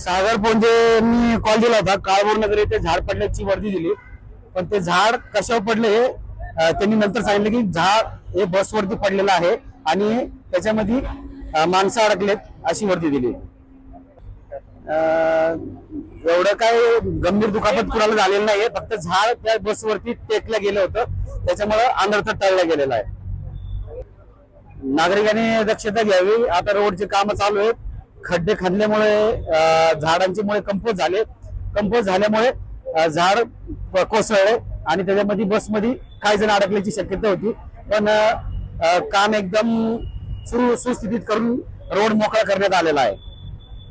सागर पोंजेंनी call दिला होता. काळभोर नगर येथे झाड पडल्याची वर्दी दिली, पण ते झाड कशावर पडले हे त्यांनी नंतर सांगितलं की झाड हे बसवरती पडलेलं आहे आणि त्याच्यामध्ये माणसं अडकलेत अशी वर्दी दिली. एवढं काय गंभीर दुखापत कुणाला झालेलं नाहीये, फक्त झाड त्या बसवरती टेकलं गेलं होतं, त्याच्यामुळे अनर्थ टळला गेलेला आहे. नागरिकांनी दक्षता घ्यावी. आता रोडचे काम चालू आहेत. खड्डे खणल्यामुळे झाडांची मुळे कंपोज झाल्यामुळे झाड कोसळले आणि त्याच्यामध्ये बसमध्ये काही जण अडकल्याची शक्यता होती, पण काम एकदम सुस्थितीत करून रोड मोकळा करण्यात आलेला आहे.